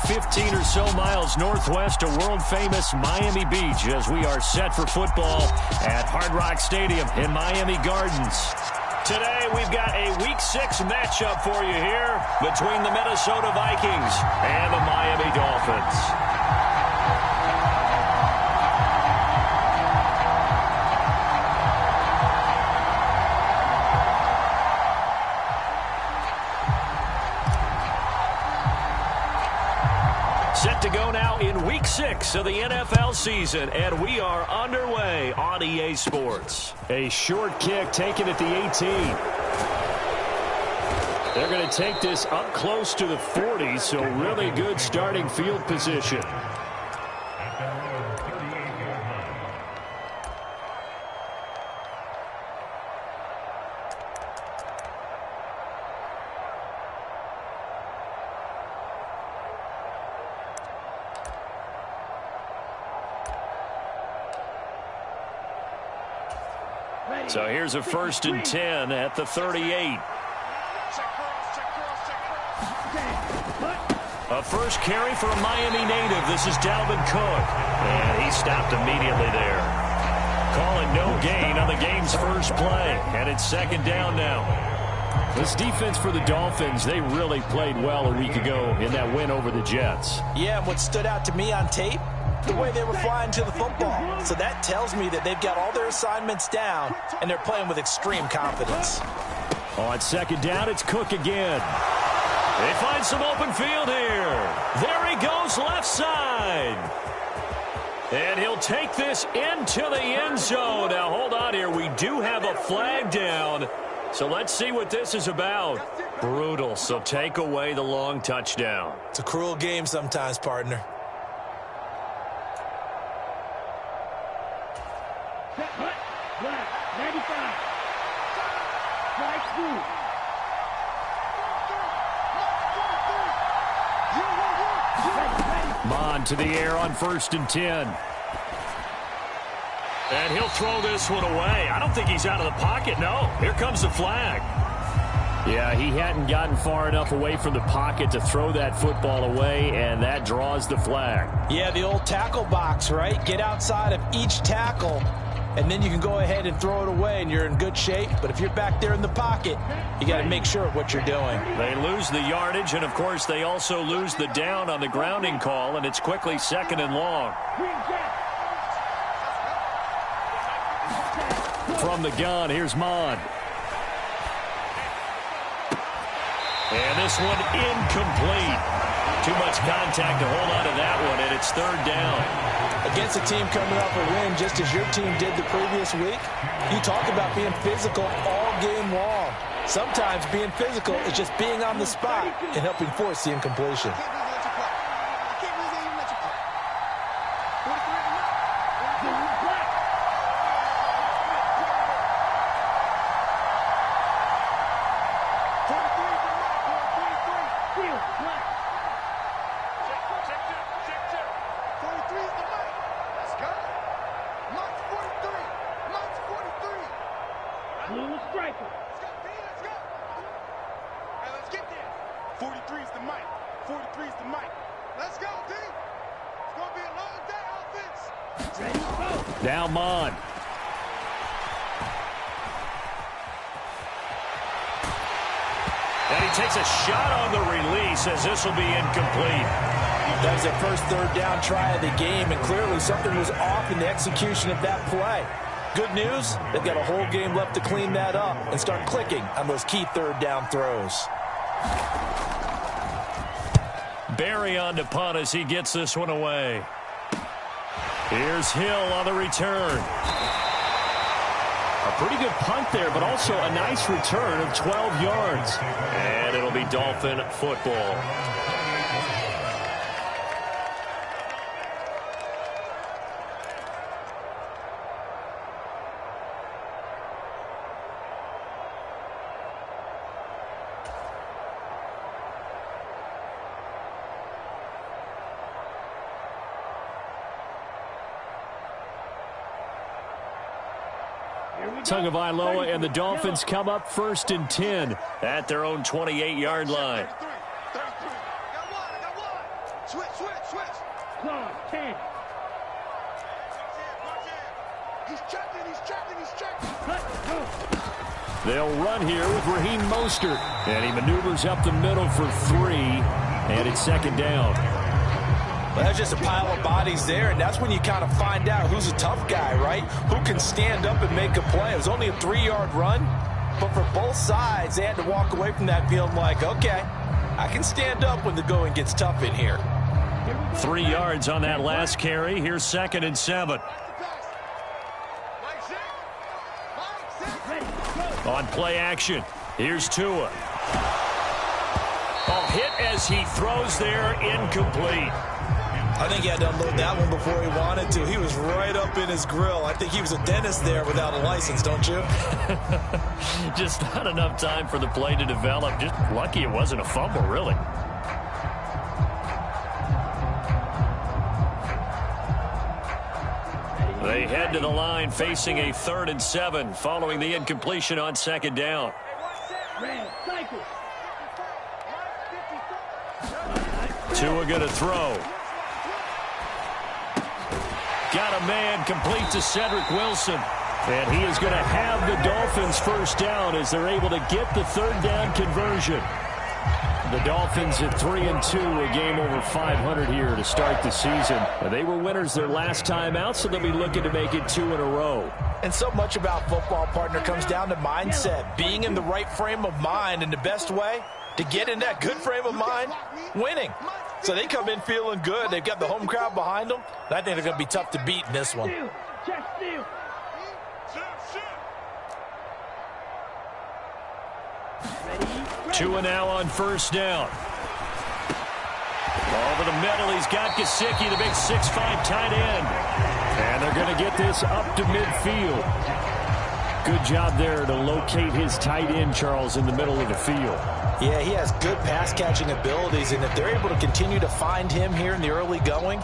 15 or so miles northwest of world-famous Miami Beach as we are set for football at Hard Rock Stadium in Miami Gardens. Today, we've got a Week 6 matchup for you here between the Minnesota Vikings and the Miami Dolphins. Set to go now in Week 6 of the NFL season, and we are underway on EA Sports. A short kick taken at the 18. They're going to take this up close to the 40, so really good starting field position. So here's a 1st and 10 at the 38. A first carry for a Miami native. This is Dalvin Cook. And he stopped immediately there. Calling no gain on the game's first play. And it's 2nd down now. This defense for the Dolphins, they really played well a week ago in that win over the Jets. Yeah, and what stood out to me on tape, the way they were flying to the football. So that tells me that they've got all their assignments down, and they're playing with extreme confidence. On 2nd down, it's Cook again. They find some open field here. There he goes, left side. And he'll take this into the end zone. Now, hold on here. We do have a flag down. So let's see what this is about. Brutal, so take away the long touchdown. It's a cruel game sometimes, partner. Mon to the air on 1st and 10. And he'll throw this one away. I don't think he's out of the pocket. No, here comes the flag. Yeah, he hadn't gotten far enough away from the pocket to throw that football away, and that draws the flag. Yeah, the old tackle box, right? Get outside of each tackle, and then you can go ahead and throw it away, and you're in good shape. But if you're back there in the pocket, you got to make sure of what you're doing. They lose the yardage, and, of course, they also lose the down on the grounding call, and it's quickly 2nd and long. From the gun, here's Mon. And this one incomplete. Too much contact to hold on to that one, and it's 3rd down. Against a team coming off a win just as your team did the previous week, you talk about being physical all game long. Sometimes being physical is just being on the spot and helping force the incompletion. Now Mon. And he takes a shot on the release as this will be incomplete. That was their first 3rd down try of the game, and clearly something was off in the execution of that play. Good news, they've got a whole game left to clean that up and start clicking on those key 3rd down throws. Barry on to punt as he gets this one away. Here's Hill on the return. A pretty good punt there, but also a nice return of 12 yards. And it'll be Dolphin football. Tagovailoa and the Dolphins come up 1st and 10 at their own 28-yard line. Switch. Claw, 10. He's checking. They'll run here with Raheem Mostert. And he maneuvers up the middle for 3. And it's second down. Well, that's just a pile of bodies there, and that's when you kind of find out who's a tough guy, right? Who can stand up and make a play. It was only a 3-yard run, but for both sides, they had to walk away from that field like, okay, I can stand up when the going gets tough in here. 3 yards on that last carry. Here's 2nd and 7. On play action, here's Tua. Hit as he throws there, incomplete. I think he had to unload that one before he wanted to. He was right up in his grill. I think he was a dentist there without a license, don't you? Just not enough time for the play to develop. Just lucky it wasn't a fumble, really. They head to the line facing a 3rd and 7 following the incompletion on 2nd down. Tua going to throw. Got a man, complete to Cedric Wilson. And he is going to have the Dolphins first down as they're able to get the 3rd down conversion. The Dolphins at 3-2, a game over 500 here to start the season. They were winners their last time out, so they'll be looking to make it 2 in a row. And so much about football, partner, comes down to mindset. Being in the right frame of mind, and the best way to get in that good frame of mind, winning. So they come in feeling good. They've got the home crowd behind them. And I think they're going to be tough to beat in this one. Tua now on 1st down. Over the middle, he's got Gesicki, the big 6'5" tight end. And they're going to get this up to midfield. Good job there to locate his tight end, Charles, in the middle of the field. Yeah, he has good pass-catching abilities, and if they're able to continue to find him here in the early going,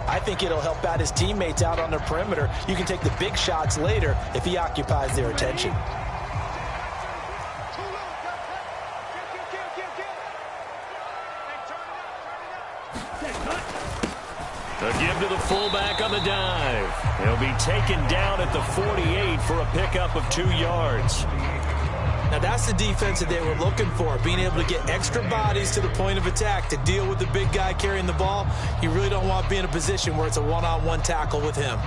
I think it'll help out his teammates out on the perimeter. You can take the big shots later if he occupies their attention. The give to the fullback on the dive. He'll be taken down at the 48 for a pickup of 2 yards. Now that's the defense that they were looking for, being able to get extra bodies to the point of attack to deal with the big guy carrying the ball. You really don't want to be in a position where it's a one-on-one tackle with him.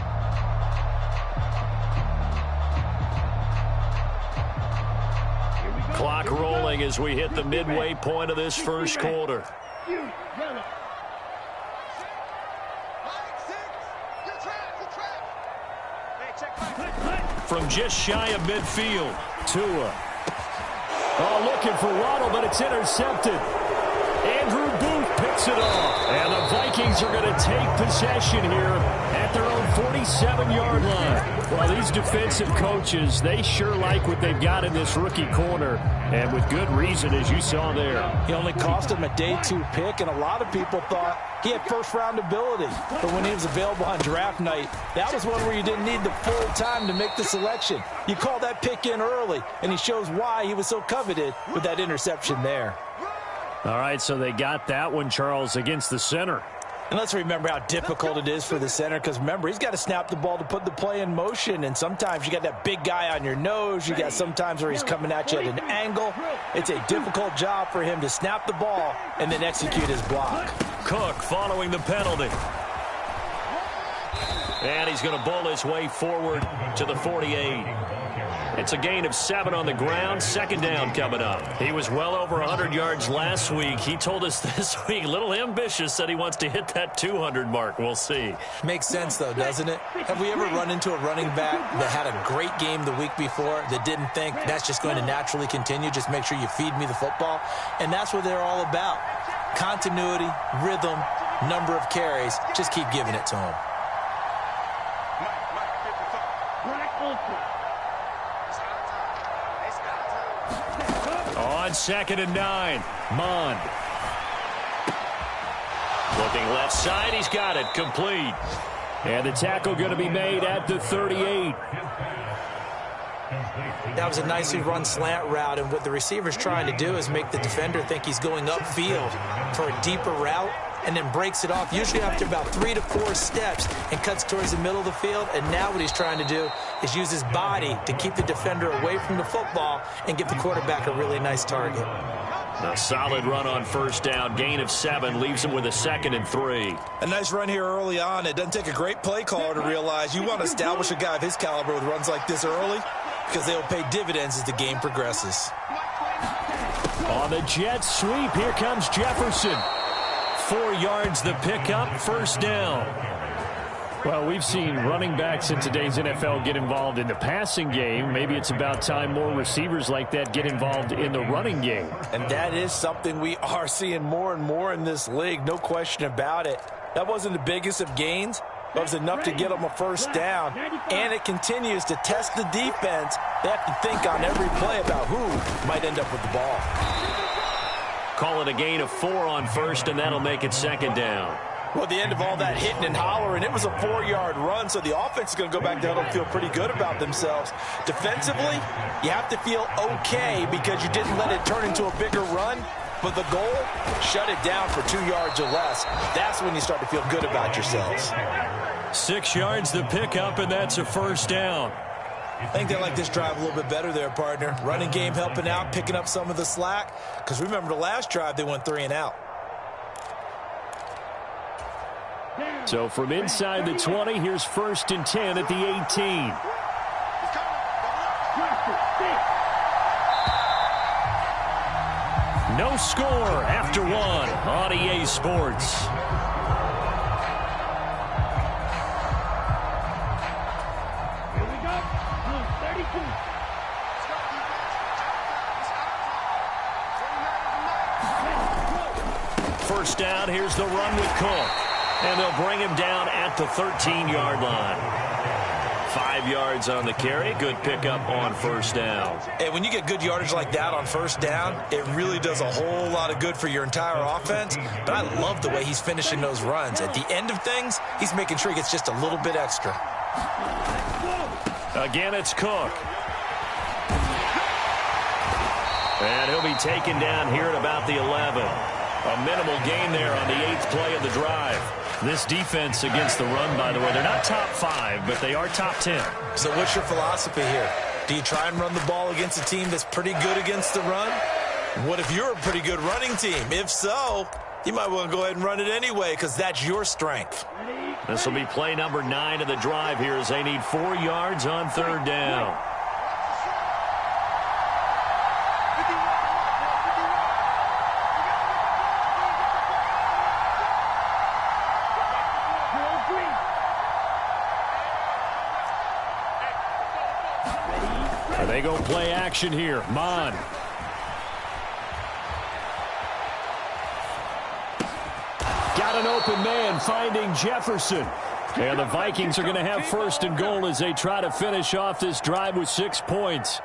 Clock rolling as we hit the midway point of this first quarter. From just shy of midfield, Tua. Oh, looking for Waddle, but it's intercepted. Andrew Booth picks it off. And the Vikings are going to take possession here at their own 47-yard line. Well, these defensive coaches, they sure like what they've got in this rookie corner. And with good reason, as you saw there. He only cost him a day 2 pick, and a lot of people thought he had first-round ability. But when he was available on draft night, that was one where you didn't need the full time to make the selection. You call that pick in early, and he shows why he was so coveted with that interception there. All right, so they got that one, Charles, against the center. And let's remember how difficult it is for the center, because remember, he's got to snap the ball to put the play in motion, and sometimes you got that big guy on your nose. You got sometimes where he's coming at you at an angle. It's a difficult job for him to snap the ball and then execute his block. Cook following the penalty. And he's going to bowl his way forward to the 48. It's a gain of 7 on the ground. 2nd down coming up. He was well over 100 yards last week. He told us this week, a little ambitious, said he wants to hit that 200 mark. We'll see. Makes sense, though, doesn't it? Have we ever run into a running back that had a great game the week before that didn't think that's just going to naturally continue? Just make sure you feed me the football. And that's what they're all about. Continuity, rhythm, number of carries. Just keep giving it to him. On 2nd and 9, Mond. Looking left side, he's got it, complete. And the tackle going to be made at the 38. That was a nicely run slant route, and what the receiver's trying to do is make the defender think he's going upfield for a deeper route, and then breaks it off, usually after about 3 to 4 steps, and cuts towards the middle of the field. And now what he's trying to do is use his body to keep the defender away from the football and give the quarterback a really nice target. A solid run on first down. Gain of 7 leaves him with a 2nd and 3. A nice run here early on. It doesn't take a great play caller to realize you want to establish a guy of his caliber with runs like this early, because they'll pay dividends as the game progresses. On the jet sweep, here comes Jefferson. 4 yards the pickup, first down. Well, we've seen running backs in today's NFL get involved in the passing game. Maybe it's about time more receivers like that get involved in the running game. And that is something we are seeing more and more in this league, no question about it. That wasn't the biggest of gains, but it was enough to get them a first down. And it continues to test the defense. They have to think on every play about who might end up with the ball. Call it a gain of 4 on first, and that'll make it 2nd down. Well, at the end of all that hitting and hollering, it was a 4-yard run, so the offense is going to go back there and feel pretty good about themselves. Defensively, you have to feel okay because you didn't let it turn into a bigger run, but the goal, shut it down for 2 yards or less. That's when you start to feel good about yourselves. 6 yards the pickup, and that's a first down. I think they like this drive a little bit better there, partner. Running game helping out, picking up some of the slack, because remember the last drive they went 3 and out. So from inside the 20, here's 1st and 10 at the 18. No score after 1 on EA Sports. Here we go. 32. First down, here's the run with Cook. And they'll bring him down at the 13-yard line. 5 yards on the carry. Good pickup on first down. Hey, when you get good yardage like that on first down, it really does a whole lot of good for your entire offense. But I love the way he's finishing those runs. At the end of things, he's making sure he gets just a little bit extra. Again, it's Cook. And he'll be taken down here at about the 11. A minimal gain there on the 8th play of the drive. This defense against the run, by the way, they're not top 5, but they are top 10. So what's your philosophy here? Do you try and run the ball against a team that's pretty good against the run? What if you're a pretty good running team? If so, you might want to go ahead and run it anyway because that's your strength. This will be play number 9 of the drive here as they need 4 yards on 3rd down. They go play action here. Mon. Got an open man finding Jefferson. And the Vikings are going to have 1st and goal as they try to finish off this drive with 6 points.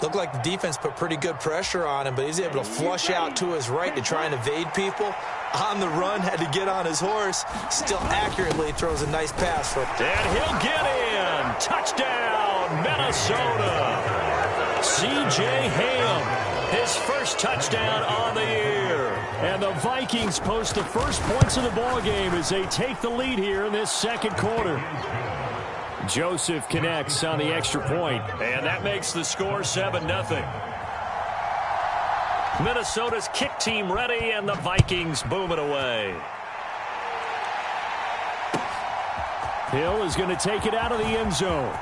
Looked like the defense put pretty good pressure on him, but he's able to flush out to his right to try and evade people. On the run, had to get on his horse. Still accurately throws a nice pass. And he'll get in. Touchdown, Minnesota. C.J. Ham, his first touchdown on the year. And the Vikings post the first points of the ballgame as they take the lead here in this 2nd quarter. Joseph connects on the extra point, and that makes the score 7-0. Minnesota's kick team ready, and the Vikings boom it away. Hill is going to take it out of the end zone.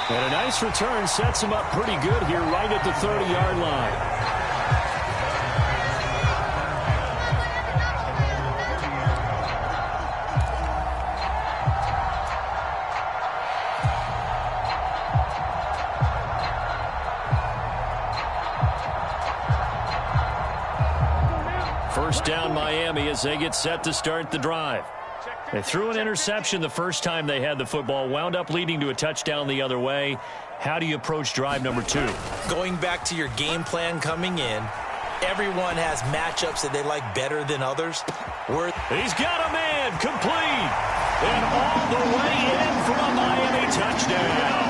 And a nice return sets him up pretty good here right at the 30-yard line. First down Miami as they get set to start the drive. They threw an interception the first time they had the football, wound up leading to a touchdown the other way. How do you approach drive number 2? Going back to your game plan coming in, everyone has matchups that they like better than others. He's got a man, complete, and all the way in for a Miami touchdown.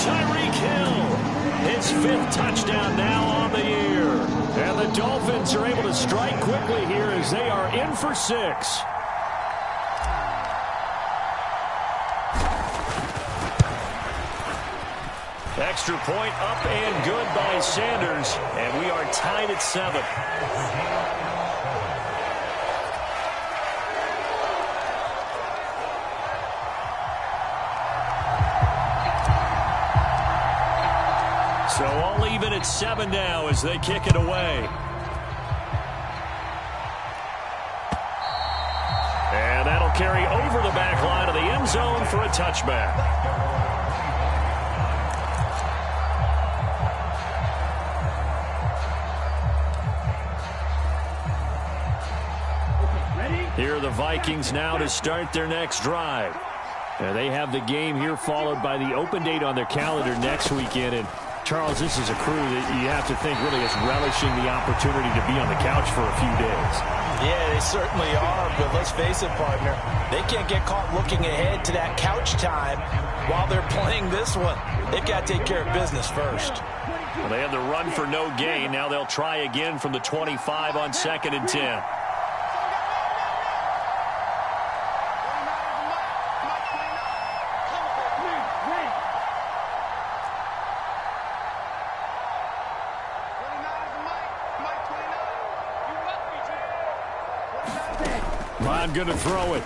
Tyreek Hill. His 5th touchdown now on the year. And the Dolphins are able to strike quickly here as they are in for 6. Extra point up and good by Sanders. And we are tied at 7. So all even at 7 now as they kick it away. And that'll carry over the back line of the end zone for a touchback. Here are the Vikings now to start their next drive. They have the game here followed by the open date on their calendar next weekend. And Charles, this is a crew that you have to think really is relishing the opportunity to be on the couch for a few days. Yeah, they certainly are, but let's face it, partner. They can't get caught looking ahead to that couch time while they're playing this one. They've got to take care of business first. Well, they had the run for no gain. Now they'll try again from the 25 on 2nd and 10. I'm going to throw it.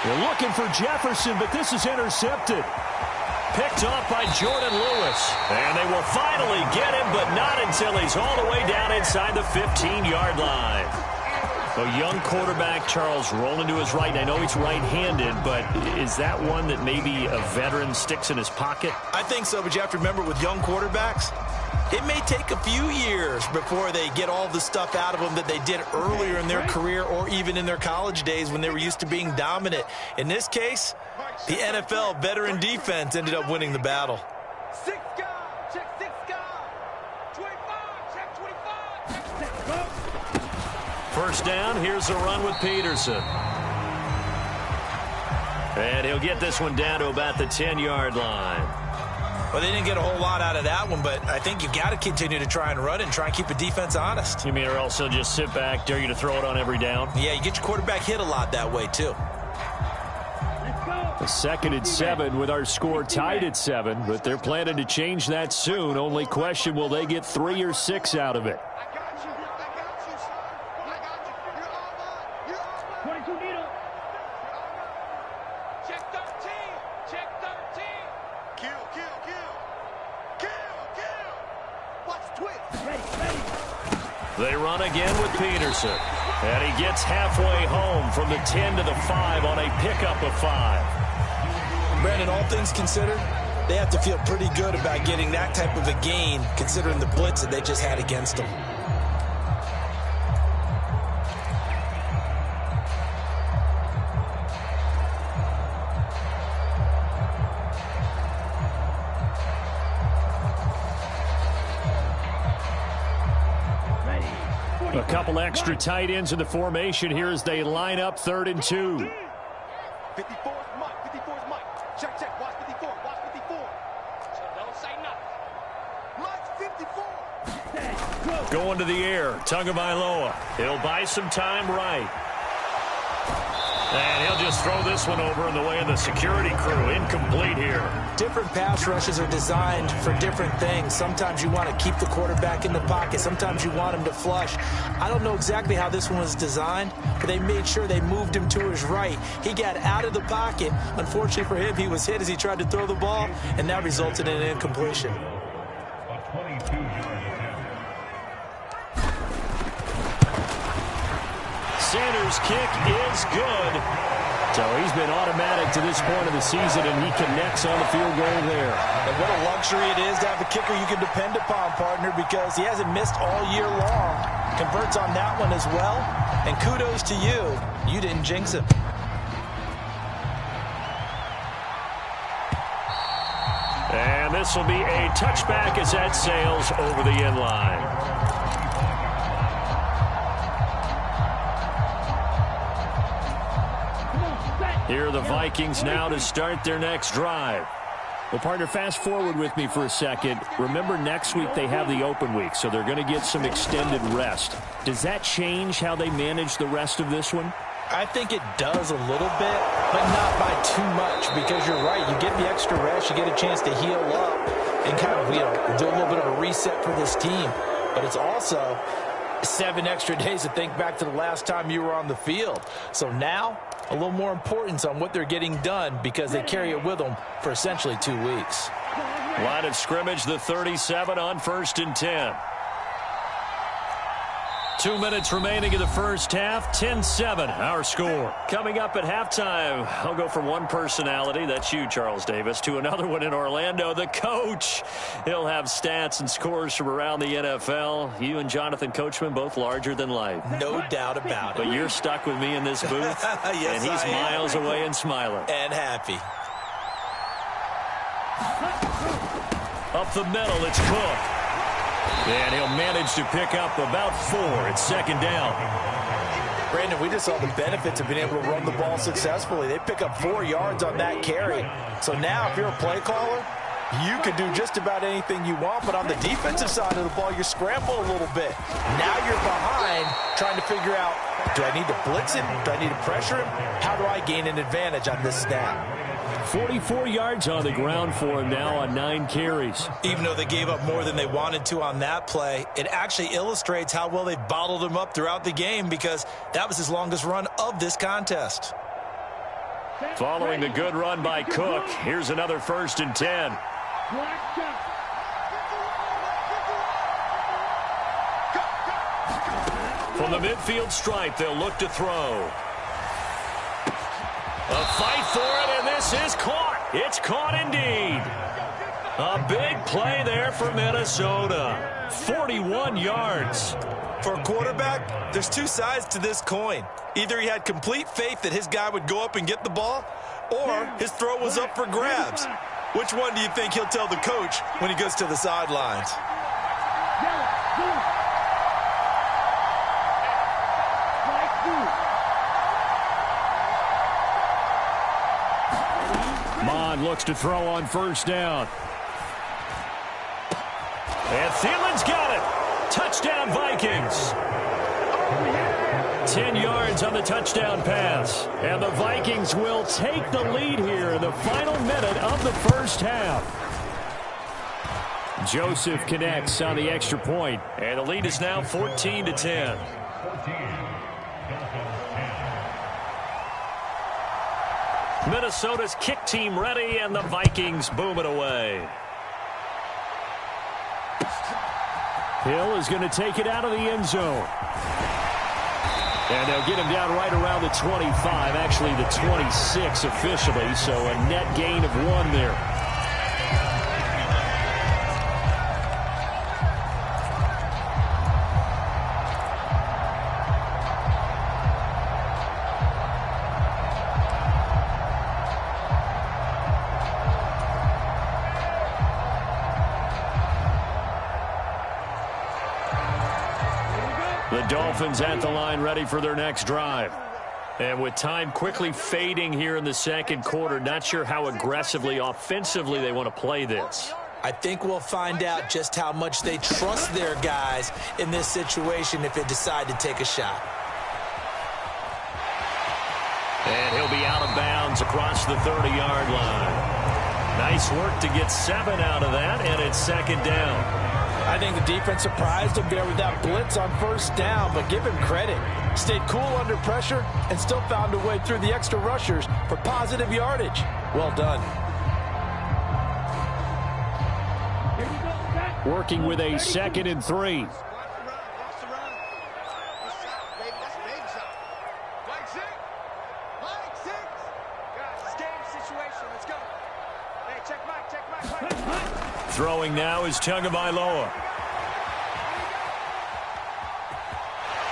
They're looking for Jefferson, but this is intercepted. Picked off by Jordan Lewis. And they will finally get him, but not until he's all the way down inside the 15-yard line. A young quarterback, Charles, rolling to his right. I know he's right-handed, but is that one that maybe a veteran sticks in his pocket? I think so, but you have to remember with young quarterbacks, it may take a few years before they get all the stuff out of them that they did earlier in their career or even in their college days when they were used to being dominant. In this case, the NFL veteran defense ended up winning the battle. 6 guy, check 6 guy. 25, check 25. Check 6, First down, here's a run with Peterson. And he'll get this one down to about the 10-yard line. Well, they didn't get a whole lot out of that one, but I think you've got to continue to try and run and try and keep the defense honest. You mean or else they'll just sit back, dare you to throw it on every down? Yeah, you get your quarterback hit a lot that way, too. A 2nd and 7 with our score tied at 7, but they're planning to change that soon. Only question, will they get 3 or 6 out of it? 22 needle. Check 13. Check 13. Kill. Watch twist. Ready. They run again with Peterson. And he gets halfway home from the 10 to the 5 on a pickup of 5. Brandon, all things considered, they have to feel pretty good about getting that type of a gain considering the blitz that they just had against them. A couple extra tight ends in the formation here as they line up 3rd and 2. 54's Mike. 54's Mike. Check. Watch 54. Watch 54. So don't say nothing. Mike's 54. Going to the air. Tagovailoa. He'll buy some time right. And he'll just throw this one over in the way of the security crew. Incomplete here. Different pass rushes are designed for different things. Sometimes you want to keep the quarterback in the pocket. Sometimes you want him to flush. I don't know exactly how this one was designed, but they made sure they moved him to his right. He got out of the pocket. Unfortunately for him, he was hit as he tried to throw the ball, and that resulted in an incompletion. Sanders' kick is good. So he's been automatic to this point of the season, and he connects on the field goal there. And what a luxury it is to have a kicker you can depend upon, partner, because he hasn't missed all year long. Converts on that one as well. And kudos to you. You didn't jinx him. And this will be a touchback as that sails over the end line. Here are the Vikings now to start their next drive. Well, partner, fast forward with me for a second. Remember, next week they have the open week, so they're going to get some extended rest. Does that change how they manage the rest of this one? I think it does a little bit, but not by too much, because you're right. You get the extra rest, you get a chance to heal up and kind of, do a little bit of a reset for this team. But it's also 7 extra days to think back to the last time you were on the field. So now, a little more importance on what they're getting done because they carry it with them for essentially 2 weeks. Line of scrimmage, the 37 on 1st and 10. 2 minutes remaining in the first half, 10-7, our score. Coming up at halftime, I'll go from one personality, that's you, Charles Davis, to another one in Orlando, the coach. He'll have stats and scores from around the NFL. You and Jonathan Coachman, both larger than life. No doubt about it. But you're stuck with me in this booth, yes, and he's miles away and smiling. And happy. Up the middle, it's Cook. And he'll manage to pick up about 4. It's 2nd down. Brandon, we just saw the benefits of being able to run the ball successfully. They pick up 4 yards on that carry. So now if you're a play caller, you can do just about anything you want. But on the defensive side of the ball, you scramble a little bit. Now you're behind trying to figure out, do I need to blitz him? Do I need to pressure him? How do I gain an advantage on this snap? 44 yards on the ground for him now on 9 carries. Even though they gave up more than they wanted to on that play, it actually illustrates how well they've bottled him up throughout the game because that was his longest run of this contest. Following the good run by Cook, here's another 1st and 10. From the midfield stripe, they'll look to throw. A fight for it, and this is caught. It's caught indeed. A big play there for Minnesota. 41 yards. For a quarterback, there's 2 sides to this coin. Either he had complete faith that his guy would go up and get the ball, or his throw was up for grabs. Which one do you think he'll tell the coach when he goes to the sidelines? Looks to throw on 1st down. And Thielen's got it. Touchdown, Vikings. 10 yards on the touchdown pass. And the Vikings will take the lead here in the final minute of the first half. Joseph connects on the extra point. And the lead is now 14-10. Minnesota's kick team ready, and the Vikings boom it away. Hill is going to take it out of the end zone. And they'll get him down right around the 25, actually the 26 officially, so a net gain of 1 there. Dolphins at the line ready for their next drive. And with time quickly fading here in the 2nd quarter, not sure how aggressively, offensively they want to play this. I think we'll find out just how much they trust their guys in this situation if they decide to take a shot. And he'll be out of bounds across the 30-yard line. Nice work to get 7 out of that, and it's 2nd down. I think the defense surprised him there with that blitz on 1st down, but give him credit. Stayed cool under pressure and still found a way through the extra rushers for positive yardage. Well done. Working with a 2nd and 3. Throwing now is Tagovailoa.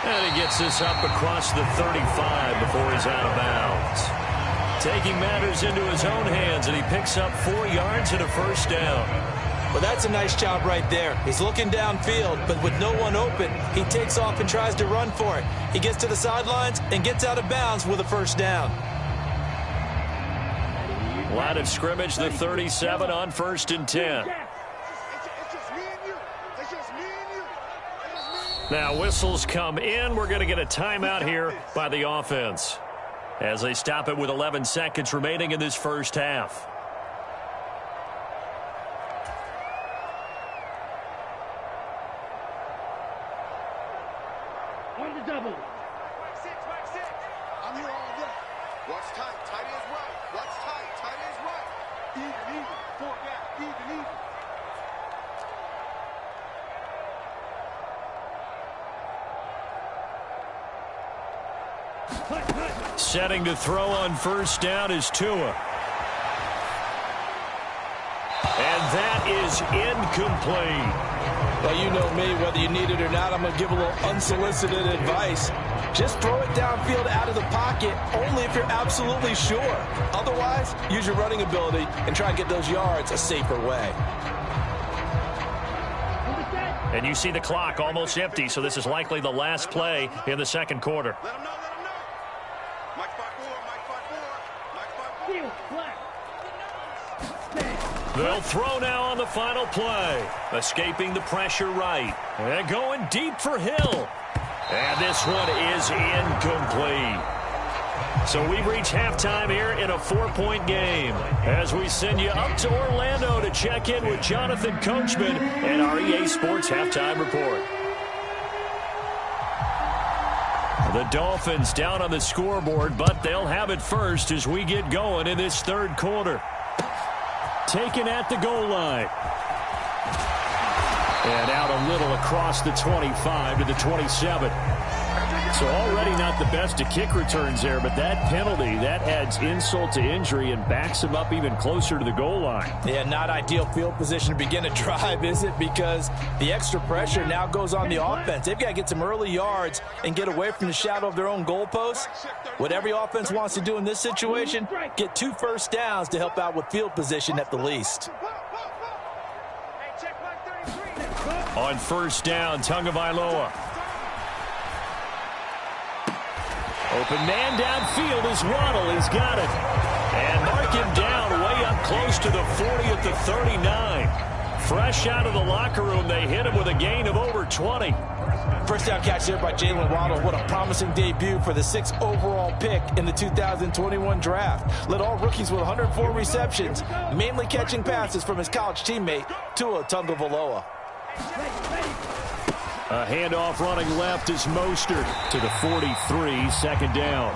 And he gets this up across the 35 before he's out of bounds. Taking matters into his own hands, and he picks up 4 yards and a 1st down. Well, that's a nice job right there. He's looking downfield, but with no one open, he takes off and tries to run for it. He gets to the sidelines and gets out of bounds with a 1st down. Line of scrimmage, the 37 on 1st and 10. Now whistles come in. We're going to get a timeout here by the offense as they stop it with 11 seconds remaining in this first half. On the double. Back six. I'm here all day. Watch tight. Tight is right. Watch tight. Tight is right. Even. 4 gap. Even. Setting to throw on 1st down is Tua. And that is incomplete. Well, you know me, whether you need it or not, I'm going to give a little unsolicited advice. Just throw it downfield out of the pocket only if you're absolutely sure. Otherwise, use your running ability and try and get those yards a safer way. And you see the clock almost empty, so this is likely the last play in the second quarter. Let him know. Mike 5-4. They'll throw now on the final play. Escaping the pressure right. And going deep for Hill. And this one is incomplete. So we reach halftime here in a 4-point game as we send you up to Orlando to check in with Jonathan Coachman and our EA Sports Halftime Report. The Dolphins down on the scoreboard, but they'll have it first as we get going in this third quarter. Taken at the goal line. And out a little across the 25 to the 27. So already not the best of kick returns there, but that penalty, that adds insult to injury and backs him up even closer to the goal line. Yeah, not ideal field position to begin a drive, is it? Because the extra pressure now goes on the offense. They've got to get some early yards and get away from the shadow of their own goalposts. What every offense wants to do in this situation, get 2 first downs to help out with field position at the least. On 1st down, Tagovailoa. Open man downfield is Waddle. He's got it. And mark him down way up close to the 40 at the 39. Fresh out of the locker room, they hit him with a gain of over 20. First down catch there by Jalen Waddle. What a promising debut for the 6th overall pick in the 2021 draft. Led all rookies with 104 receptions, mainly catching passes from his college teammate, Tua Tagovailoa. A handoff running left is Mostert to the 43, 2nd down.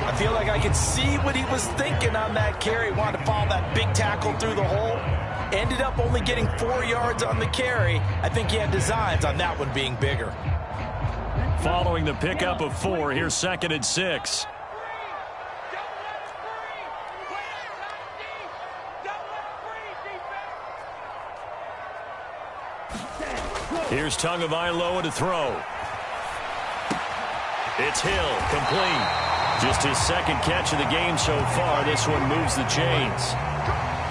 I feel like I could see what he was thinking on that carry. Wanted to follow that big tackle through the hole. Ended up only getting 4 yards on the carry. I think he had designs on that one being bigger. Following the pickup of 4, here's 2nd and 6. Here's Tagovailoa to throw. It's Hill, complete. Just his 2nd catch of the game so far. This one moves the chains.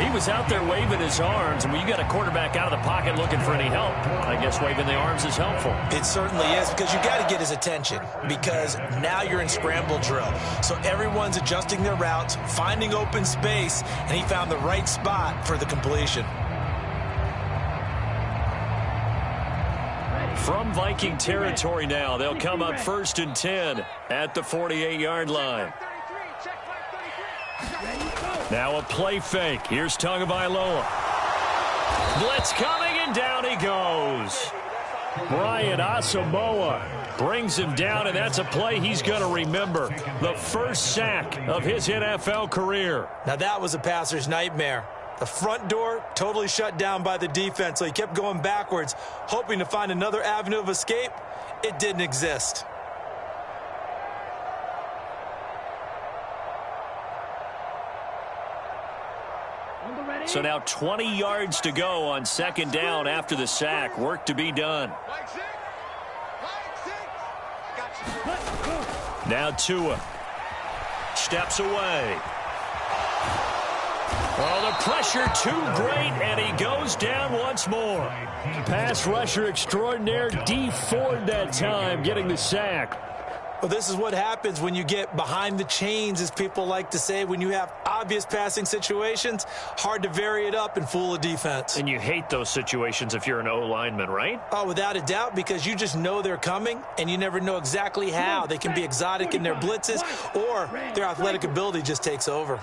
He was out there waving his arms, and when you got a quarterback out of the pocket looking for any help, I guess waving the arms is helpful. It certainly is, because you got to get his attention, because now you're in scramble drill. So everyone's adjusting their routes, finding open space, and he found the right spot for the completion. From Viking territory now, they'll come up 1st and 10 at the 48-yard line. Now a play fake. Here's Tagovailoa. Blitz coming, and down he goes. Brian Asamoah brings him down, and that's a play he's going to remember. The first sack of his NFL career. Now that was a passer's nightmare. The front door totally shut down by the defense, so he kept going backwards, hoping to find another avenue of escape. It didn't exist. So now 20 yards to go on 2nd down after the sack. Work to be done. Now Tua steps away. Oh, the pressure too great, and he goes down once more. Pass rusher extraordinaire, D. Ford that time, getting the sack. Well, this is what happens when you get behind the chains, as people like to say. When you have obvious passing situations, hard to vary it up and fool a defense. And you hate those situations if you're an O-lineman, right? Oh, without a doubt, because you just know they're coming, and you never know exactly how. They can be exotic in their blitzes, or their athletic ability just takes over.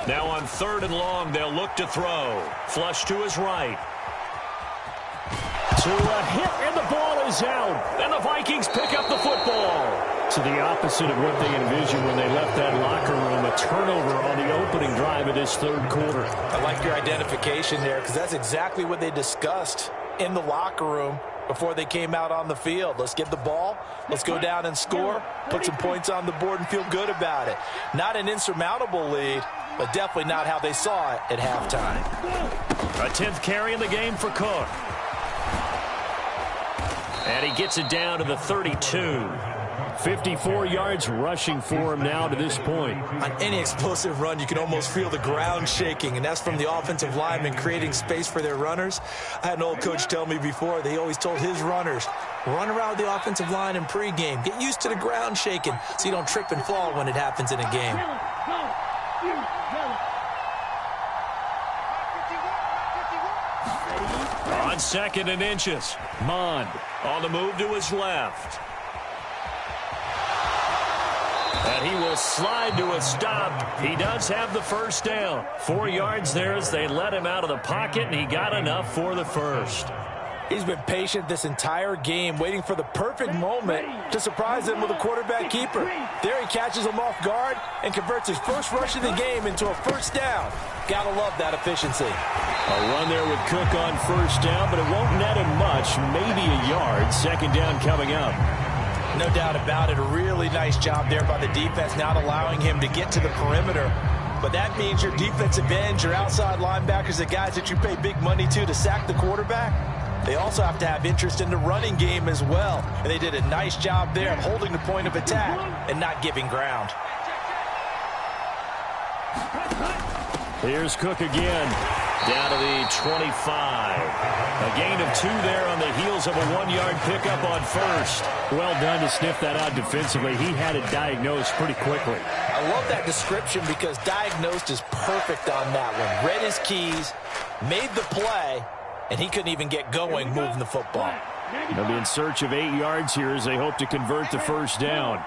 Now on 3rd and long, they'll look to throw. Flush to his right. To a hit, and the ball is out. And the Vikings pick up the football. To the opposite of what they envisioned when they left that locker room, a turnover on the opening drive of this 3rd quarter. I like your identification there, because that's exactly what they discussed in the locker room before they came out on the field. Let's get the ball, let's go down and score, put some points on the board and feel good about it. Not an insurmountable lead, but definitely not how they saw it at halftime. A 10th carry in the game for Cook. And he gets it down to the 32. 54 yards rushing for him now to this point. On any explosive run, you can almost feel the ground shaking, and that's from the offensive linemen creating space for their runners. I had an old coach tell me before, they always told his runners, run around the offensive line in pregame. Get used to the ground shaking so you don't trip and fall when it happens in a game. On 2nd and inches, Mond on the move to his left. And he will slide to a stop. He does have the first down. 4 yards there as they let him out of the pocket, and he got enough for the first. He's been patient this entire game, waiting for the perfect moment to surprise them with a quarterback keeper. There he catches him off guard and converts his first rush of the game into a first down. Gotta love that efficiency. A run there with Cook on first down, but it won't net him much, maybe a yard. 2nd down coming up. No doubt about it. A really nice job there by the defense, not allowing him to get to the perimeter. But that means your defensive ends, your outside linebackers, the guys that you pay big money to sack the quarterback, they also have to have interest in the running game as well. And they did a nice job there of holding the point of attack and not giving ground. Here's Cook again. Down to the 25. A gain of 2 there on the heels of a 1-yard pickup on first. Well done to sniff that out defensively. He had it diagnosed pretty quickly. I love that description because diagnosed is perfect on that one. Read his keys, made the play, and he couldn't even get going moving the football. They'll be in search of 8 yards here as they hope to convert the first down.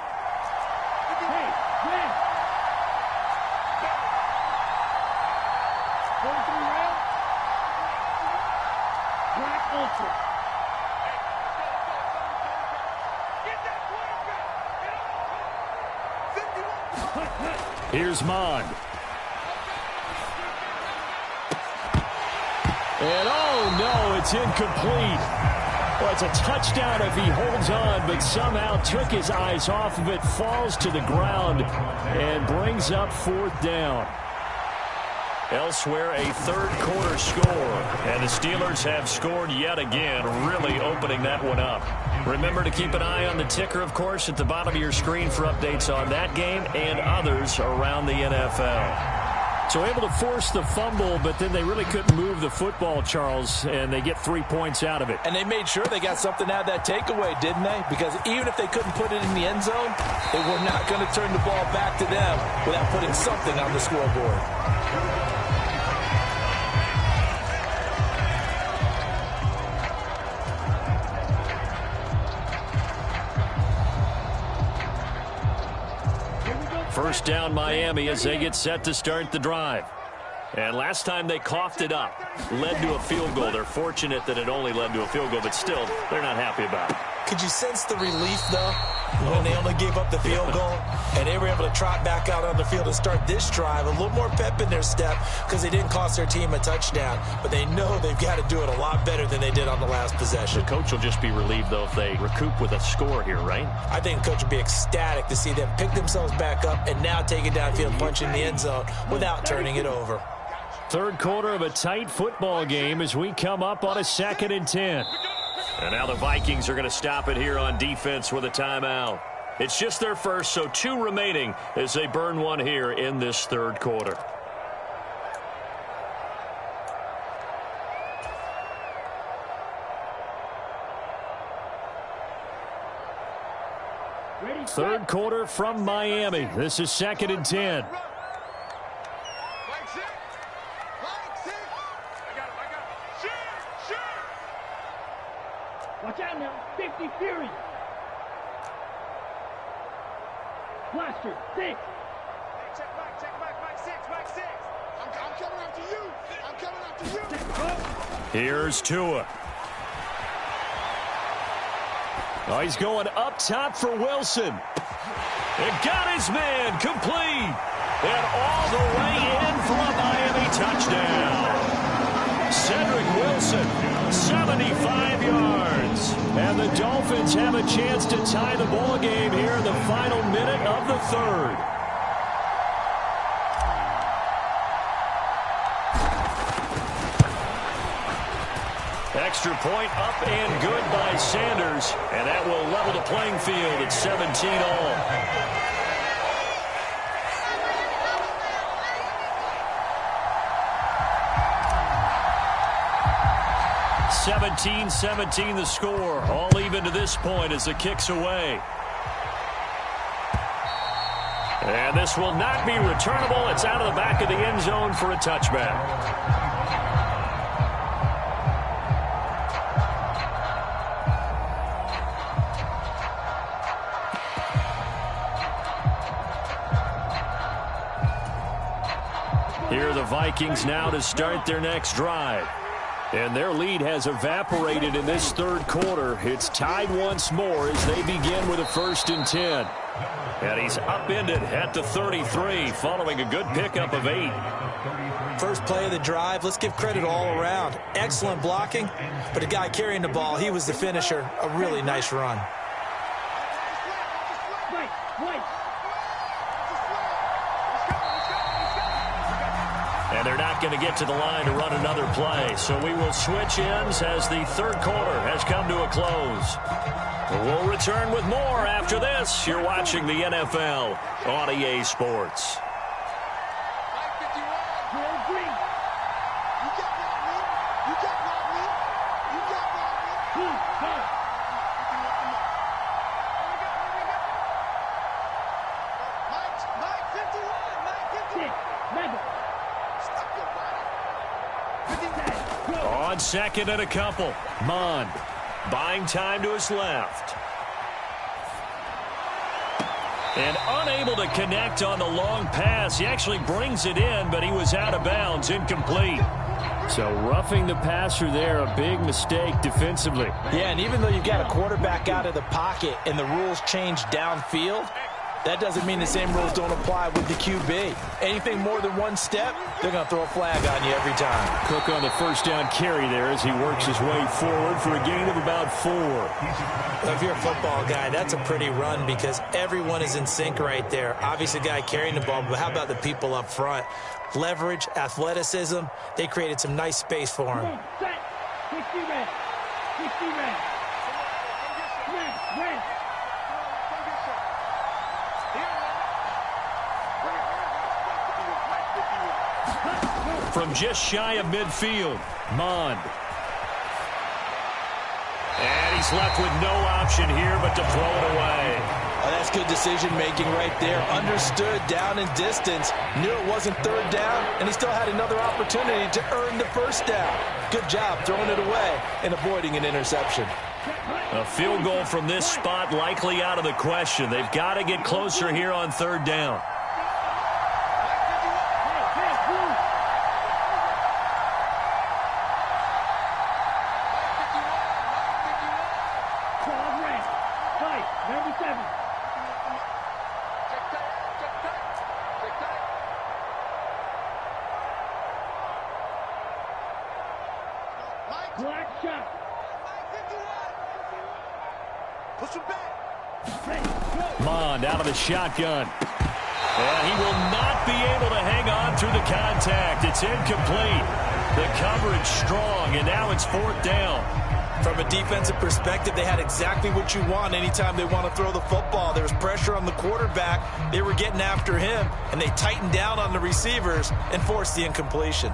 Here's Mond. And oh no, it's incomplete. Well, it's a touchdown if he holds on, but somehow took his eyes off of it, falls to the ground, and brings up 4th down. Elsewhere, a 3rd quarter score. And the Steelers have scored yet again, really opening that one up. Remember to keep an eye on the ticker, of course, at the bottom of your screen for updates on that game and others around the NFL. So able to force the fumble, but then they really couldn't move the football, Charles, and they get 3 points out of it. And they made sure they got something out of that takeaway, didn't they? Because even if they couldn't put it in the end zone, they were not going to turn the ball back to them without putting something on the scoreboard. First down Miami as they get set to start the drive. And last time they coughed it up, led to a field goal. They're fortunate that it only led to a field goal, but still, they're not happy about it. Could you sense the relief, though, when they only gave up the field goal and they were able to trot back out on the field and start this drive? A little more pep in their step because they didn't cost their team a touchdown, but they know they've got to do it a lot better than they did on the last possession. The coach will just be relieved, though, if they recoup with a score here, right? I think the coach will be ecstatic to see them pick themselves back up and now take it downfield, punch in the end zone without turning it over. 3rd quarter of a tight football game as we come up on a 2nd and 10. And now the Vikings are going to stop it here on defense with a timeout. It's just their first, so 2 remaining as they burn one here in this 3rd quarter. Third quarter from Miami. This is 2nd and 10. Watch out now. 50 Fury. Blaster. 6. Check back, Mike 6. I'm coming after you. Here's Tua. Oh, he's going up top for Wilson. It got his man complete. And all the way in for a Miami touchdown. Cedric Wilson, 75 yards. And the Dolphins have a chance to tie the ball game here in the final minute of the third. Extra point up and good by Sanders. And that will level the playing field at 17 all. 17-17 the score. All even to this point as the kick's away. And this will not be returnable. It's out of the back of the end zone for a touchback. Here are the Vikings now to start their next drive. And their lead has evaporated in this third quarter. It's tied once more as they begin with a 1st and 10. And he's upended at the 33 following a good pickup of 8. First play of the drive, let's give credit all around. Excellent blocking, but the guy carrying the ball, he was the finisher. A really nice run. And they're not going to get to the line to run another play. So we will switch ends as the third quarter has come to a close. We'll return with more after this. You're watching the NFL on EA Sports. On 2nd and a couple. Mond buying time to his left. And unable to connect on the long pass. He actually brings it in, but he was out of bounds, incomplete. So roughing the passer there, a big mistake defensively. Yeah, and even though you've got a quarterback out of the pocket and the rules change downfield, that doesn't mean the same rules don't apply with the QB. Anything more than one step, they're going to throw a flag on you every time. Cook on the first down carry there as he works his way forward for a gain of about 4. If you're a football guy, that's a pretty run because everyone is in sync right there. Obviously, the guy carrying the ball, but how about the people up front? Leverage, athleticism, they created some nice space for him. From just shy of midfield, Mond. And he's left with no option here but to throw it away. Oh, that's good decision-making right there. Understood down and distance. Knew it wasn't third down, and he still had another opportunity to earn the first down. Good job throwing it away and avoiding an interception. A field goal from this spot likely out of the question. They've got to get closer here on third down. Mond out of the shotgun. And he will not be able to hang on through the contact. It's incomplete. The coverage strong, and now it's 4th down. From a defensive perspective, they had exactly what you want anytime they want to throw the football. There was pressure on the quarterback. They were getting after him, and they tightened down on the receivers and forced the incompletion.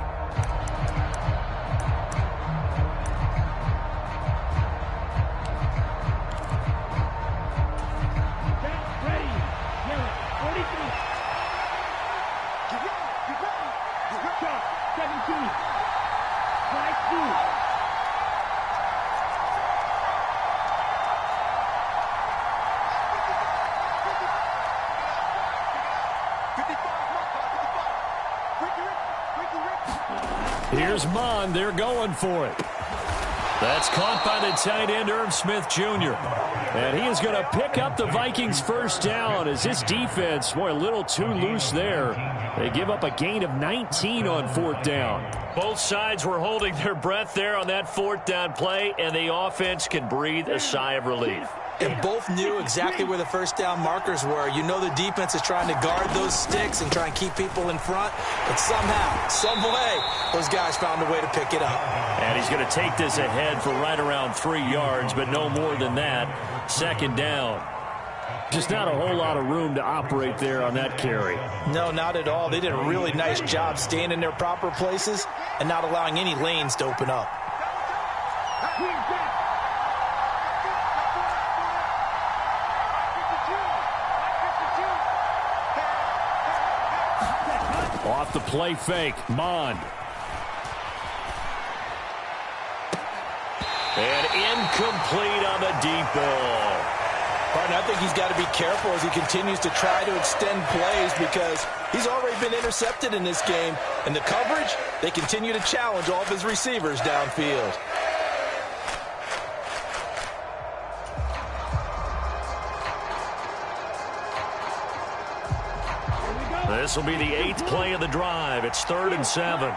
Here's Mon. They're going for it. That's caught by the tight end, Irv Smith Jr. And he is going to pick up the Vikings first down as this defense, boy, a little too loose there. They give up a gain of 19 on fourth down. Both sides were holding their breath there on that fourth down play, and the offense can breathe a sigh of relief. And both knew exactly where the first down markers were. You know the defense is trying to guard those sticks and try and keep people in front. But somehow, some way, those guys found a way to pick it up. And he's going to take this ahead for right around 3 yards, but no more than that. Second down. Just not a whole lot of room to operate there on that carry. No, not at all. They did a really nice job staying in their proper places and not allowing any lanes to open up. Off the play fake, Mon. And incomplete on the deep ball. Partner, I think he's got to be careful as he continues to try to extend plays because he's already been intercepted in this game. And the coverage, they continue to challenge all of his receivers downfield. This will be the 8th play of the drive. It's 3rd and 7.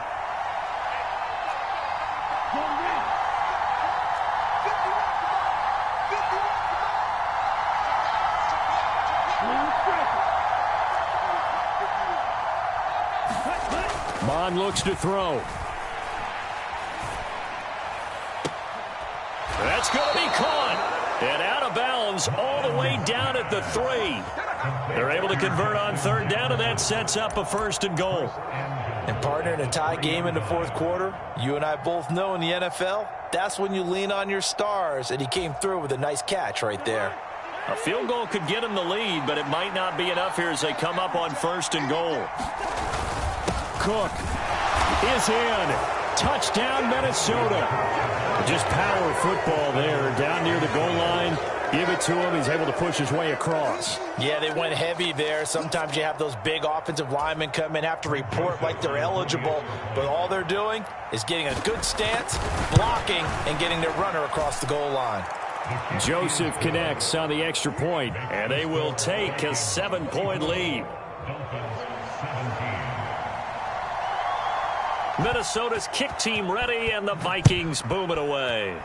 Mon looks to throw. That's going to be caught. And out of bounds all the way down at the 3. They're able to convert on 3rd down, and that sets up a 1st and goal. And partner, in a tie game in the 4th quarter, you and I both know in the NFL, that's when you lean on your stars, and he came through with a nice catch right there. A field goal could get him the lead, but it might not be enough here as they come up on 1st and goal. Cook is in. Touchdown, Minnesota. Just power football there down near the goal line. Give it to him. He's able to push his way across. Yeah, they went heavy there. Sometimes you have those big offensive linemen come in, have to report like they're eligible, but all they're doing is getting a good stance, blocking, and getting their runner across the goal line. Joseph connects on the extra point, and they will take a 7-point lead. Minnesota's kick team ready, and the Vikings boom it away.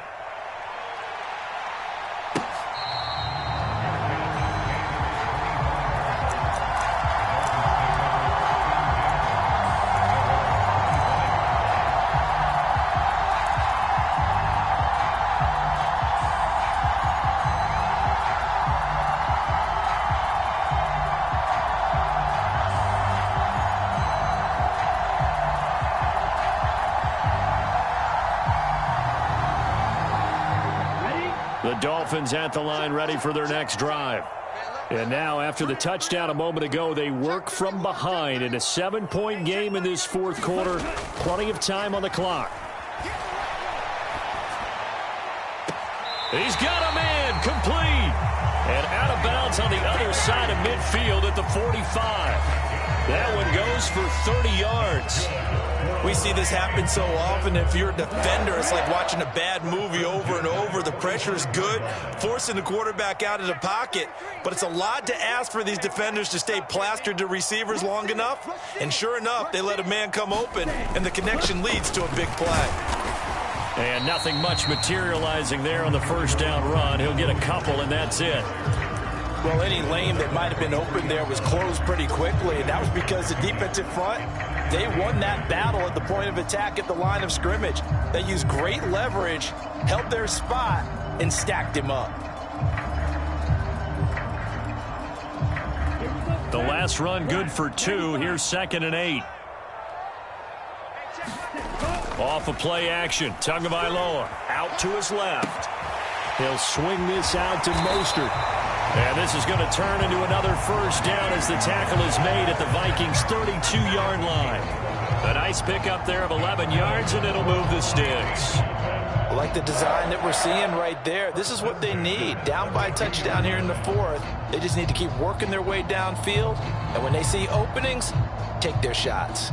The Dolphins at the line, ready for their next drive. And now, after the touchdown a moment ago, they work from behind in a 7-point game in this 4th quarter. Plenty of time on the clock. He's got a man complete. And out of bounds on the other side of midfield at the 45. That one goes for 30 yards. We see this happen so often. If you're a defender, it's like watching a bad movie over and over. The pressure is good, forcing the quarterback out of the pocket. But it's a lot to ask for these defenders to stay plastered to receivers long enough. And sure enough, they let a man come open, and the connection leads to a big play. And nothing much materializing there on the first down run. He'll get a couple, and that's it. Well, any lane that might have been open there was closed pretty quickly, and that was because the defensive front, they won that battle at the point of attack at the line of scrimmage. They used great leverage, held their spot, and stacked him up. The last run good for 2. Here's 2nd and 8. Off of play action. Tagovailoa out to his left. He'll swing this out to Mostert. And this is going to turn into another first down as the tackle is made at the Vikings' 32-yard line. A nice pickup there of 11 yards, and it'll move the sticks. I like the design that we're seeing right there. This is what they need. Down by a touchdown here in the 4th. They just need to keep working their way downfield. And when they see openings, take their shots.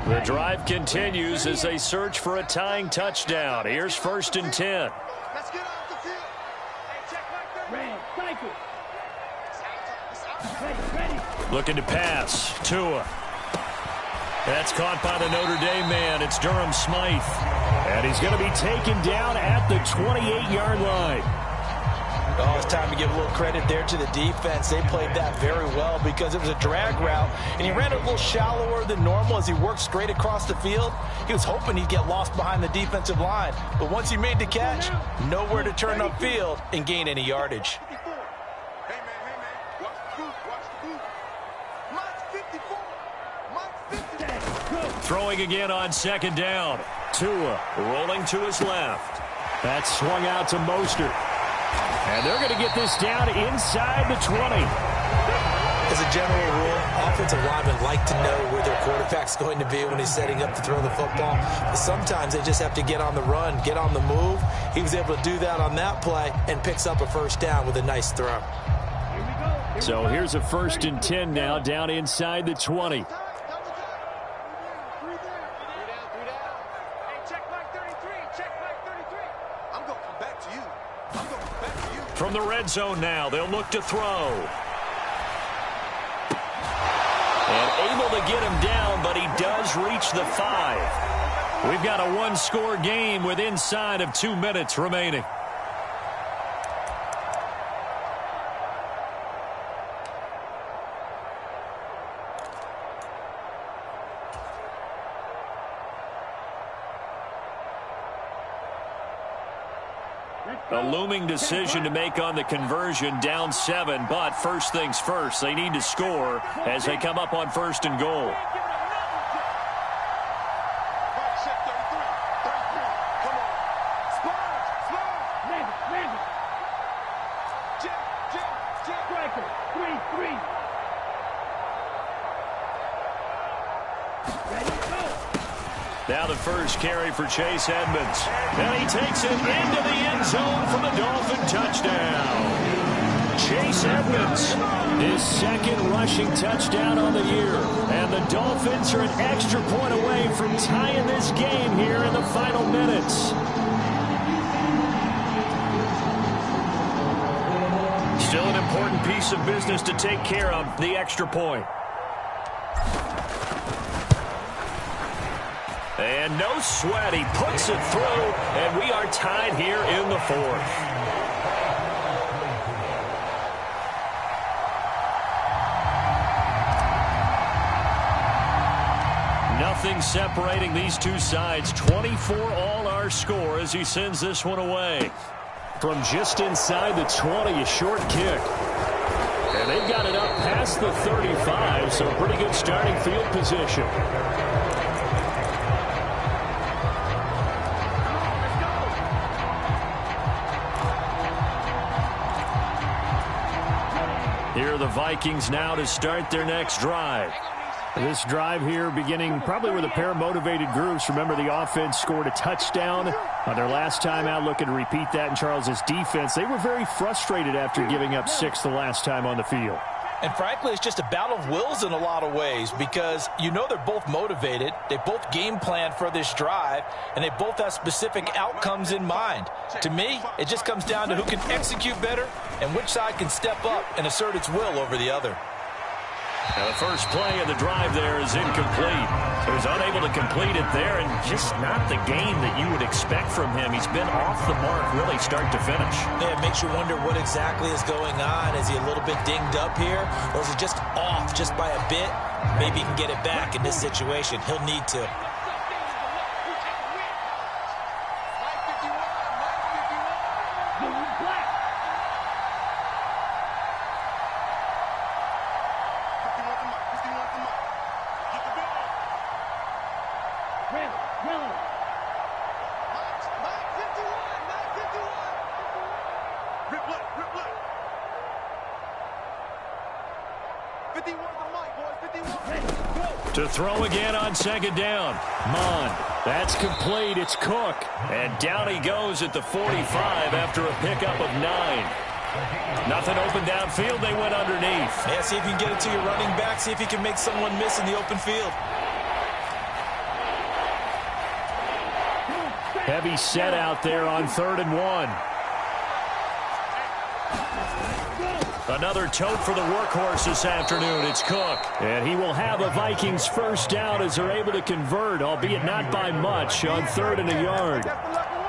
The drive continues as they search for a tying touchdown. Here's 1st and 10. Let's get off the field. Hey, check my 30. Red, cycle. Ready. Looking to pass. Tua. That's caught by the Notre Dame man. It's Durham Smythe. And he's going to be taken down at the 28-yard line. Oh, it's time to give a little credit there to the defense. They played that very well because it was a drag route, and he ran a little shallower than normal as he worked straight across the field. He was hoping he'd get lost behind the defensive line. But once he made the catch, nowhere to turn upfield and gain any yardage. Hey, man. Watch the boot. Watch the boot. Mike's 54. Mike's 50. Throwing again on 2nd down. Tua rolling to his left. That's swung out to Mostert. And they're going to get this down inside the 20. As a general rule, offensive linemen like to know where their quarterback's going to be when he's setting up to throw the football. But sometimes they just have to get on the run, get on the move. He was able to do that on that play and picks up a 1st down with a nice throw. So here's a 1st and 10 now down inside the 20. From the red zone now, they'll look to throw. And able to get him down, but he does reach the 5. We've got a one-score game with inside of 2 minutes remaining. A looming decision to make on the conversion, down 7, but first things first, they need to score as they come up on 1st and goal. Now the first carry for Chase Edmonds. And he takes it into the end zone for the Dolphin touchdown. Chase Edmonds, his 2nd rushing touchdown on the year. And the Dolphins are an extra point away from tying this game here in the final minutes. Still an important piece of business to take care of, the extra point. And no sweat, he puts it through, and we are tied here in the 4th. Nothing separating these two sides. 24 all our score as he sends this one away. From just inside the 20, a short kick. And they've got it up past the 35, so pretty good starting field position. Here are the Vikings now to start their next drive. This drive here beginning probably with a pair of motivated groups. Remember, the offense scored a touchdown on their last time out, looking to repeat that in Charles's defense. They were very frustrated after giving up 6 the last time on the field. And frankly, it's just a battle of wills in a lot of ways because you know they're both motivated. They both game plan for this drive, and they both have specific outcomes in mind. To me, it just comes down to who can execute better and which side can step up and assert its will over the other. Now the first play of the drive there is incomplete. He was unable to complete it there, and just not the game that you would expect from him. He's been off the mark really start to finish. Yeah, it makes you wonder what exactly is going on. Is he a little bit dinged up here, or is it just off just by a bit? Maybe he can get it back in this situation. He'll need to. To throw again on 2nd down. Mond. That's complete. It's Cook. And down he goes at the 45 after a pickup of 9. Nothing open downfield. They went underneath. Yeah, see if you can get it to your running back. See if you can make someone miss in the open field. Heavy set out there on 3rd and 1. Another tote for the workhorse this afternoon. It's Cook. And he will have a Vikings first down as they're able to convert, albeit not by much, on 3rd and a yard.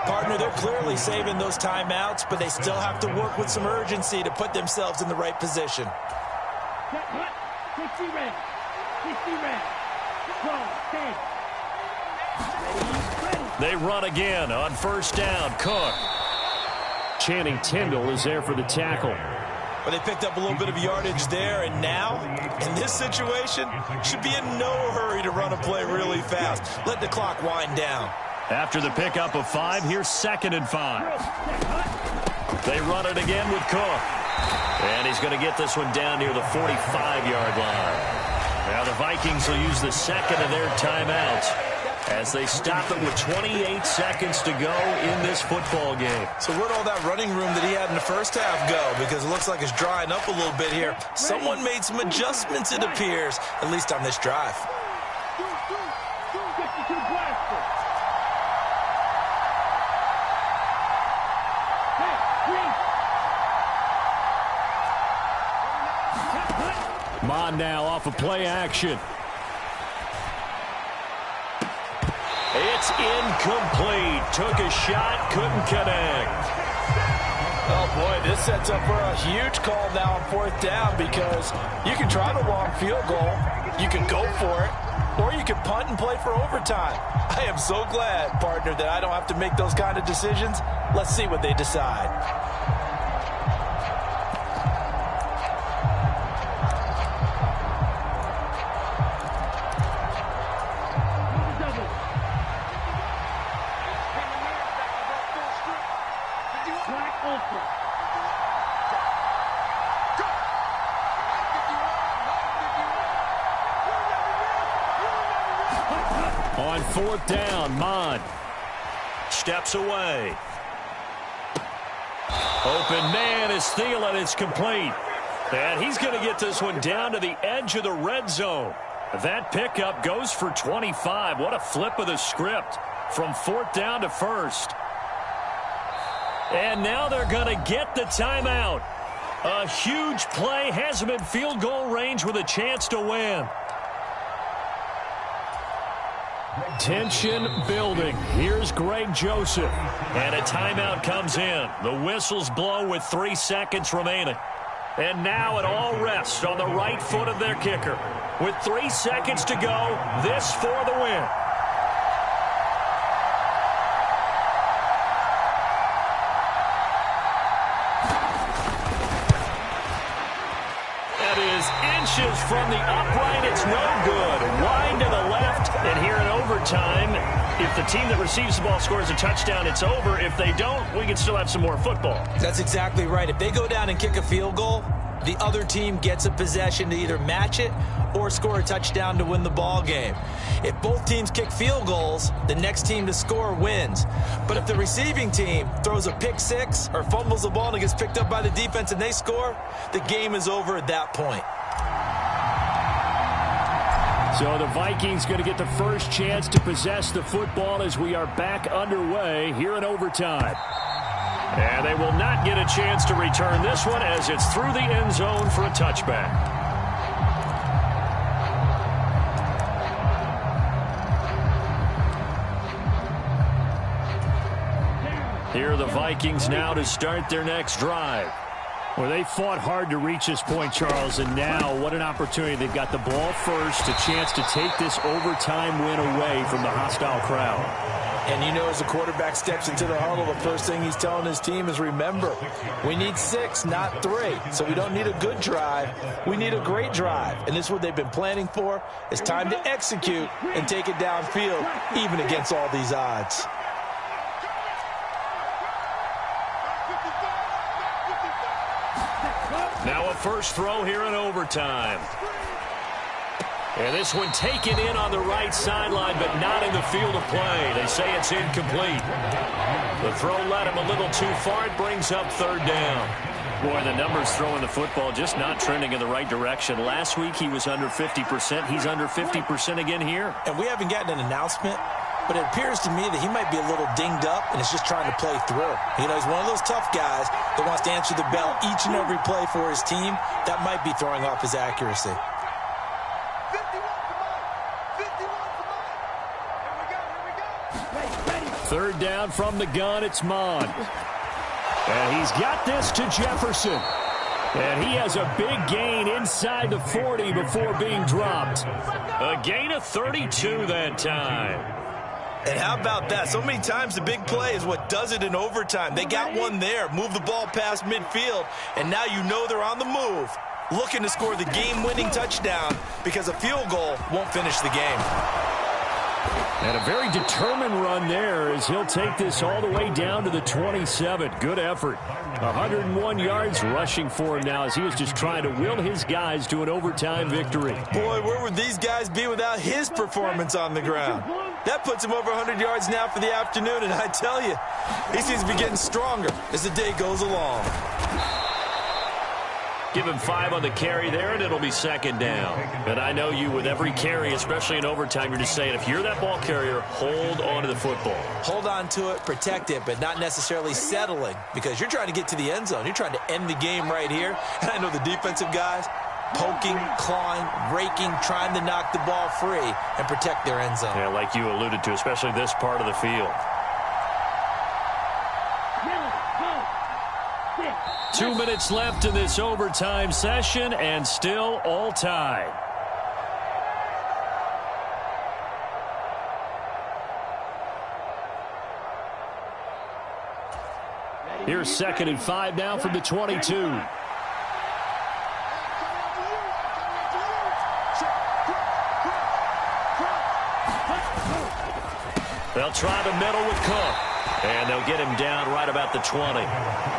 Partner, they're clearly saving those timeouts, but they still have to work with some urgency to put themselves in the right position. They run again on 1st down. Cook. Channing Tindall is there for the tackle. But they picked up a little bit of yardage there, and now, in this situation, should be in no hurry to run a play really fast. Let the clock wind down. After the pickup of 5, here's 2nd and 5. They run it again with Cook. And he's going to get this one down near the 45-yard line. Now the Vikings will use the second of their timeouts as they stop it with 28 seconds to go in this football game. So where'd all that running room that he had in the first half go? Because it looks like it's drying up a little bit here. Someone made some adjustments, it appears, at least on this drive. Mon now off of play action. It's incomplete. Took a shot, couldn't connect. Oh, boy, this sets up for a huge call now on 4th down because you can try the long field goal, you can go for it, or you can punt and play for overtime. I am so glad, partner, that I don't have to make those kind of decisions. Let's see what they decide. On 4th down, Mon steps away. Open man is Thielen. It's complete. And he's going to get this one down to the edge of the red zone. That pickup goes for 25. What a flip of the script from 4th down to 1st. And now they're going to get the timeout. A huge play has them in field goal range with a chance to win. Tension building. Here's Greg Joseph. And a timeout comes in. The whistles blow with 3 seconds remaining. And now it all rests on the right foot of their kicker. With 3 seconds to go, this for the win. That is inches from the upright. It's no good. Wide to the left. And here in overtime, if the team that receives the ball scores a touchdown, it's over. If they don't, we can still have some more football. That's exactly right. If they go down and kick a field goal, the other team gets a possession to either match it or score a touchdown to win the ball game. If both teams kick field goals, the next team to score wins. But if the receiving team throws a pick six or fumbles the ball and it gets picked up by the defense and they score, the game is over at that point. So the Vikings going to get the first chance to possess the football as we are back underway here in overtime. And they will not get a chance to return this one as it's through the end zone for a touchback. Here are the Vikings now to start their next drive. Well, they fought hard to reach this point, Charles, and now what an opportunity. They've got the ball first, a chance to take this overtime win away from the hostile crowd. And you know, as the quarterback steps into the huddle, the first thing he's telling his team is, remember, we need 6, not 3. So we don't need a good drive. We need a great drive. And this is what they've been planning for. It's time to execute and take it downfield, even against all these odds. Now a first throw here in overtime. And this one taken in on the right sideline, but not in the field of play. They say it's incomplete. The throw led him a little too far. It brings up 3rd down. Boy, the numbers throwing the football just not trending in the right direction. Last week he was under 50%. He's under 50% again here. And we haven't gotten an announcement but it appears to me that he might be a little dinged up and is just trying to play through. You know, he's one of those tough guys that wants to answer the bell each and every play for his team. That might be throwing off his accuracy. 51 to Mike. 51 to Mike. Here we go. Third down from the gun, it's Mond. And he's got this to Jefferson. And he has a big gain inside the 40 before being dropped. A gain of 32 that time. And how about that? So many times the big play is what does it in overtime. They got one there, move the ball past midfield, and now you know they're on the move, looking to score the game-winning touchdown because a field goal won't finish the game. And a very determined run there as he'll take this all the way down to the 27. Good effort. 101 yards rushing for him now as he was just trying to will his guys to an overtime victory. Boy, where would these guys be without his performance on the ground? That puts him over 100 yards now for the afternoon, and I tell you, he seems to be getting stronger as the day goes along. Give him 5 on the carry there, and it'll be second down. And I know you, with every carry, especially in overtime, you're just saying, if you're that ball carrier, hold on to the football. Hold on to it, protect it, but not necessarily settling, because you're trying to get to the end zone. You're trying to end the game right here. And I know the defensive guys, poking, clawing, raking, trying to knock the ball free and protect their end zone. Yeah, like you alluded to, especially this part of the field. 2 minutes left in this overtime session, and still all tied. Here's 2nd and 5 now from the 22. They'll try the middle with Cook. And they'll get him down right about the 20.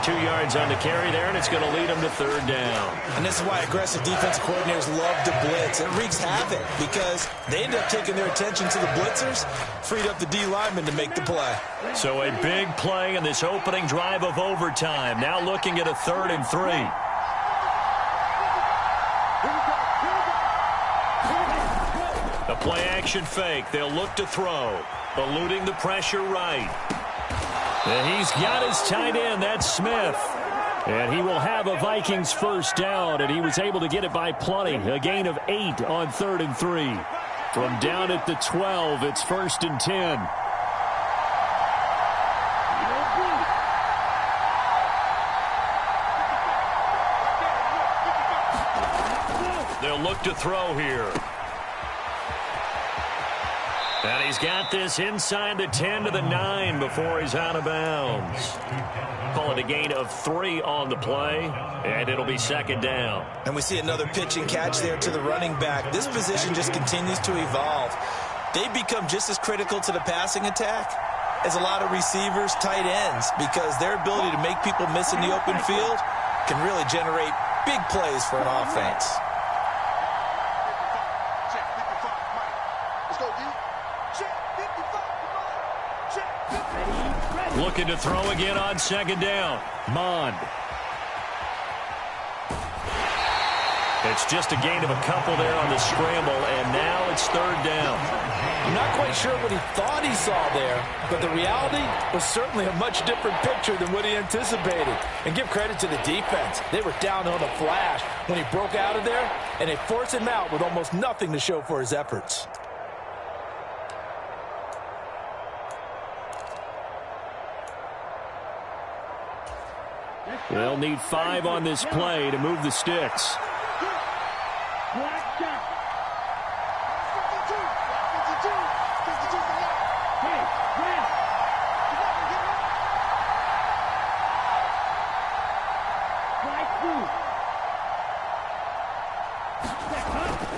2 yards on the carry there, and it's going to lead him to third down. And this is why aggressive defensive coordinators love to blitz. It wreaks havoc because they end up taking their attention to the blitzers, freed up the D lineman to make the play. So a big play in this opening drive of overtime. Now looking at a 3rd and 3. A play-action fake. They'll look to throw. Eluding the pressure right. And he's got his tight end. That's Smith. And he will have a Vikings first down, and he was able to get it by plenty. A gain of 8 on 3rd and 3. From down at the 12, it's 1st and 10. They'll look to throw here. And he's got this inside the 10 to the 9 before he's out of bounds. Call it a gain of 3 on the play, and it'll be second down. And we see another pitch and catch there to the running back. This position just continues to evolve. They become just as critical to the passing attack as a lot of receivers, tight ends, because their ability to make people miss in the open field can really generate big plays for an offense. Looking to throw again on second down. Mond. It's just a gain of a couple there on the scramble, and now it's third down. I'm not quite sure what he thought he saw there, but the reality was certainly a much different picture than what he anticipated. And give credit to the defense. They were down on a flash when he broke out of there, and they forced him out with almost nothing to show for his efforts. They'll need 5 on this play to move the sticks.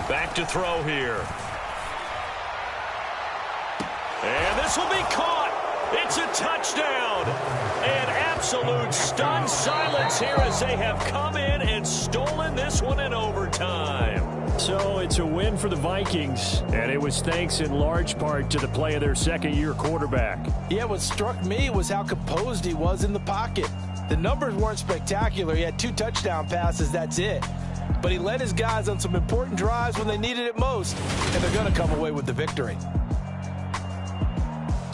Back to throw here. And this will be caught. It's a touchdown. An absolute stunned silence here as they have come in and stolen this one in overtime. So it's a win for the Vikings, and it was thanks in large part to the play of their second-year quarterback. Yeah, what struck me was how composed he was in the pocket. The numbers weren't spectacular. He had 2 touchdown passes, that's it. But he led his guys on some important drives when they needed it most, and they're going to come away with the victory.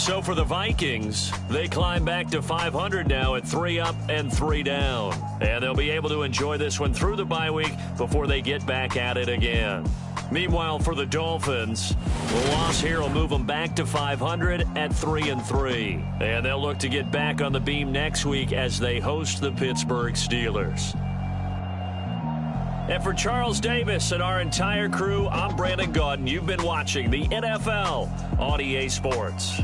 So for the Vikings, they climb back to 500 now at 3 up and 3 down. And they'll be able to enjoy this one through the bye week before they get back at it again. Meanwhile, for the Dolphins, the loss here will move them back to 500 at 3 and 3. And they'll look to get back on the beam next week as they host the Pittsburgh Steelers. And for Charles Davis and our entire crew, I'm Brandon Gaudin. You've been watching the NFL on EA Sports.